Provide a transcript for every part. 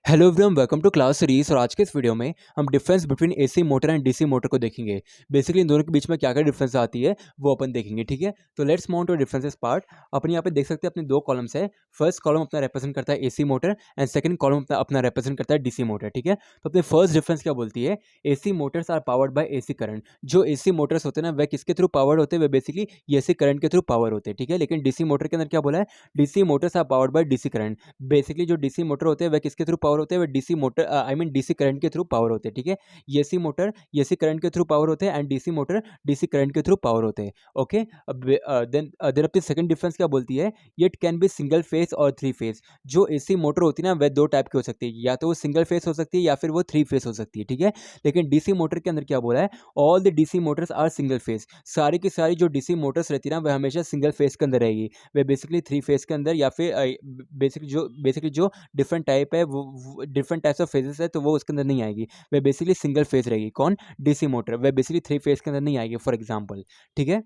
Hello everyone, welcome to class series. और आज के इस वीडियो में हम difference between AC motor and DC motor को देखेंगे। बेसिकली इन दोनों के बीच में क्या क्या डिफरेंस आती है वो अपन देखेंगे, ठीक है। तो let's move to differences part. अपन यहाँ पे देख सकते हैं अपने दो कॉलम्स है। फर्स्ट कॉलम अपना रिप्रेजेंट करता है AC motor and second column अपना रिप्रेजेंट करता है डीसी मोटर, ठीक है। तो अपने फर्स्ट डिफरेंस क्या बोलती है, AC motors are powered by AC current. जो एसी मोटर्स होते हैं ना वह किसके थ्रू पावर्ड होते हैं, वे बेसिकली एसी करंट के थ्रू पावर होते हैं, ठीक है। लेकिन डीसी मोटर के अंदर क्या बोला है, DC motors are powered by DC current. Basically जो डीसी मोटर होते हैं वह किसके थ्रू पावर होते हैं, वह DC motor I mean DC current के थ्रू पावर होते हैं, ठीक है। एसी मोटर एसी करंट के थ्रू पावर होते हैं and DC motor DC current के थ्रू पावर होते हैं, ओके। देन अपनी सेकंड डिफरेंस क्या बोलती है, it can be single phase और थ्री फेस। जो एसी मोटर होती है ना वह दो टाइप की हो सकती है, या तो वो सिंगल फेस हो सकती है या फिर वो थ्री फेस हो सकती है, ठीक है। लेकिन डीसी मोटर के अंदर क्या बोला है, all the DC motors are single phase. सारी की सारी जो डीसी मोटर्स रहती है ना वह हमेशा सिंगल फेस के अंदर रहेगी। वह बेसिकली थ्री फेस के अंदर या फिर बेसिकली जो डिफरेंट टाइप है वो डिफरेंट टाइप्स ऑफ फेजेस है तो वो उसके अंदर नहीं आएगी। वह बेसिकली सिंगल फेज रहेगी। कौन, डीसी मोटर। वह बेसिकली थ्री फेज के अंदर नहीं आएगी, फॉर एग्जांपल, ठीक है।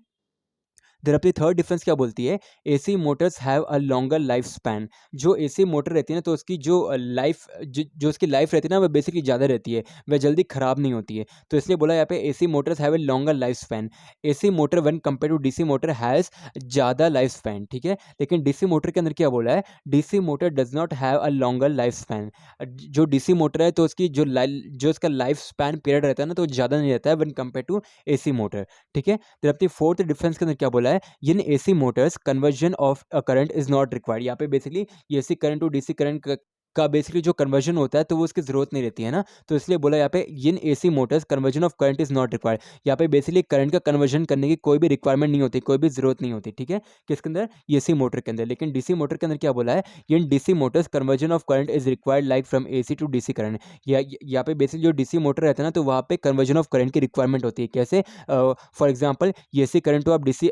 देन अपनी थर्ड डिफरेंस क्या बोलती है, AC motors have a longer life span. जो एसी मोटर रहती है ना तो उसकी जो लाइफ जो उसकी लाइफ रहती है ना वह बेसिकली ज़्यादा रहती है, वह जल्दी ख़राब नहीं होती है। तो इसलिए बोला यहाँ पे AC motors have a longer life span. AC motor when compare to DC motor has ज़्यादा लाइफ स्पैन, ठीक है। लेकिन डीसी मोटर के अंदर क्या बोला है, DC motor does not have a longer life span. जो डीसी मोटर है तो उसकी जो उसका लाइफ स्पैन पीरियड रहता है ना तो ज़्यादा नहीं रहता है when compare to AC motor, ठीक है। फिर अपनी फोर्थ डिफरेंस के अंदर क्या बोला है, in AC motors conversion of a current is not required. यहाँ पे basically AC current to DC current का बेसिकली जो कन्वर्जन होता है तो वो उसकी जरूरत नहीं रहती है ना। तो इसलिए बोला यहाँ पे इन AC motors conversion of current is not required. यहाँ पे बेसिकली करंट का कन्वर्जन करने की कोई भी रिक्वायरमेंट नहीं होती, कोई भी जरूरत नहीं होती, ठीक है। किसके अंदर, एसी मोटर के अंदर। लेकिन डीसी मोटर के अंदर क्या बोला है, in DC motors conversion of current is required like from AC to DC current. यहाँ पे बेसिकली जो डीसी मोटर रहता है ना तो वहाँ पे कन्वर्जन ऑफ करंट की रिक्वायरमेंट होती है। कैसे, for example AC current to आप DC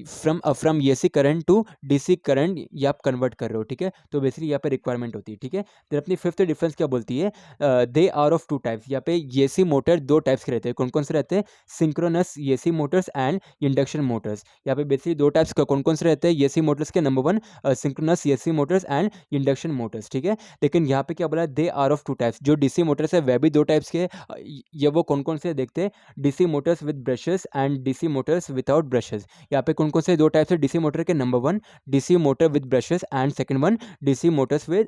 from AC current to DC current ये आप कन्वर्ट कर रहे हो, ठीक है। तो बेसिकली यहाँ पे रिक्वायरमेंट होती है, ठीक है। फिर अपनी फिफ्थ डिफरेंस क्या बोलती है, they are of two types. यहाँ पे एसी मोटर दो टाइप्स के रहते हैं। कौन कौन से रहते हैं, synchronous AC motors and induction Motors. यहाँ पे बेसिकली दो टाइप्स का कौन कौन से रहते हैं एसी मोटर्स के, number one synchronous AC motors and induction motors, ठीक है। लेकिन यहाँ पे क्या बोला है, they are of two types. जो डीसी मोटर्स है वह भी दो टाइप्स के ये वो कौन कौन से देखते हैं, DC motors with brushes and DC motors without brushes. यहाँ पे कौन कौन से दो टाइप्स है डीसी मोटर के, number one DC motor with brushes and second one DC motors with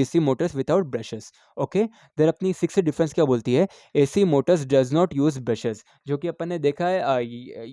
DC motors without brushes, okay. Then अपनी सिक्स डिफरेंस क्या बोलती है, AC motors does not use brushes. जो कि अपन ने देखा है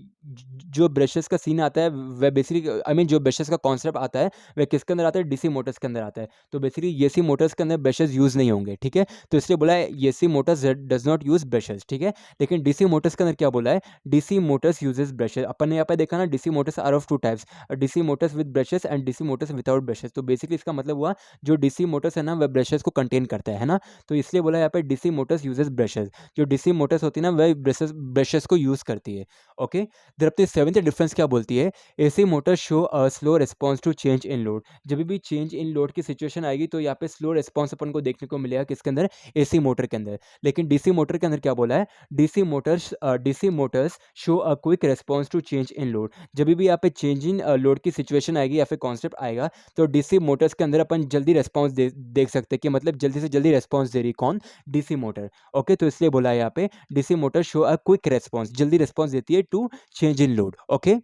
जो ब्रशेस का सीन आता है वह बेसिकली जो ब्रशेस का कॉन्सेप्ट आता है वह किसके अंदर आता है, डीसी मोटर्स के अंदर आता है। तो बेसिकली एसी मोटर्स के अंदर ब्रशेस यूज नहीं होंगे, ठीक है। तो इसलिए बोला है AC motors does not use brushes, ठीक है। लेकिन डीसी मोटर्स के अंदर क्या बोला है, डीसी मोटर्स यूजेस ब्रशेस। अपन ने यहाँ पे देखा ना DC motors are of two types, DC motors with brushes and DC motors without brushes. तो बेसिकली इसका मतलब हुआ जो डीसी मोटर्स है ना वह ब्रशेस को कंटेन करता है ना। तो इसलिए बोला यहाँ पे डीसी मोटर्स यूजेस ब्रशेस। जो डीसी मोटर्स होती है ना वह ब्रशेस को यूज करती है, ओके। देन अपनी सेवंथ डिफरेंस क्या बोलती है, AC motors show a slow response to change in load. जब भी चेंज इन लोड की सिचुएशन आएगी तो यहाँ पे स्लो रिस्पॉन्स अपन को देखने को मिलेगा किसके अंदर, एसी मोटर के अंदर। लेकिन डीसी मोटर के अंदर क्या बोला है, DC motors show a quick response to change in load. जब भी यहाँ पे चेंज इन लोड की सिचुएशन आएगी या फिर कॉन्सेप्ट आएगा तो डीसी मोटर्स के अंदर अपन जल्दी रिस्पॉन्स देख सकते हैं कि मतलब जल्दी से जल्दी रिस्पॉन्स दे रही कौन, डीसी मोटर, ओके। तो इसलिए बोला है यहाँ पे DC motor show a quick response, जल्दी रिस्पॉन्स देती है to change in load, okay.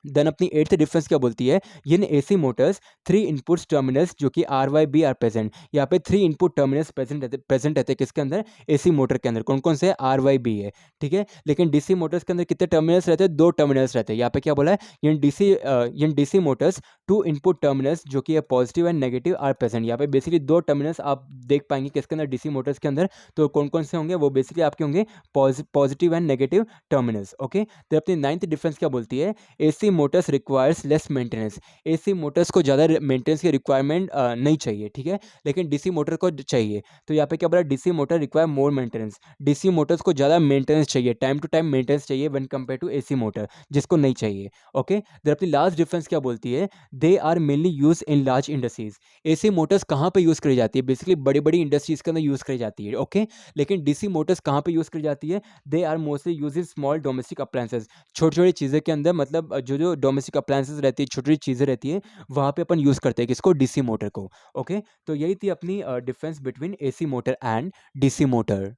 Then अपनी एट्थ डिफरेंस क्या बोलती है, in AC motors three inputs terminals जो कि R Y B are present. यहाँ पे थ्री इनपुट टर्मिनल्स प्रेजेंट रहते हैं किसके अंदर, एसी मोटर के अंदर। कौन कौन से, आर वाई बी है, ठीक है। लेकिन डीसी मोटर्स के अंदर कितने टर्मिनल्स रहते हैं, दो टर्मिनल्स रहते हैं। यहाँ पे क्या बोला है, in DC motors two input terminals जो कि positive and negative are present. यहाँ पे बेसिकली दो टर्मिनल्स आप देख पाएंगे किसके अंदर, डीसी मोटर्स के अंदर। तो कौन कौन से होंगे, वो बेसिकली आपके होंगे positive and negative terminals, okay. तो अपनी नाइन्थ डिफरेंस क्या बोलती है, AC Motors requires less maintenance. AC Motors को ज़्यादा मेंटेनेंस की रिक्वायरमेंट नहीं चाहिए, ठीक है। लेकिन डीसी मोटर को चाहिए। तो यहाँ पे क्या बोला, DC motor require more maintenance. DC motors को ज़्यादा मेंटेनेंस चाहिए, टाइम टू टाइम मेंटेनेंस चाहिए when compare to AC motor, जिसको नहीं चाहिए, ओके। देन अपनी लास्ट डिफरेंस क्या बोलती है, they are mainly use in large industries. AC motors कहाँ पे यूज़ करी जाती है, बेसिकली बड़ी बड़ी इंडस्ट्रीज के अंदर यूज़ करी जाती है, ओके। लेकिन डीसी मोटर्स कहाँ पे यूज़ करी जाती है, they are mostly use in small domestic appliances. छोटी छोटी चीज़ें के अंदर, मतलब जो जो डोमेस्टिक अप्लायंसेस रहती है, छोटी-छोटी चीज़ें रहती हैं, वहाँ पे अपन यूज़ करते हैं किसको? डीसी मोटर को। ओके, तो यही थी अपनी difference between AC motor and DC motor.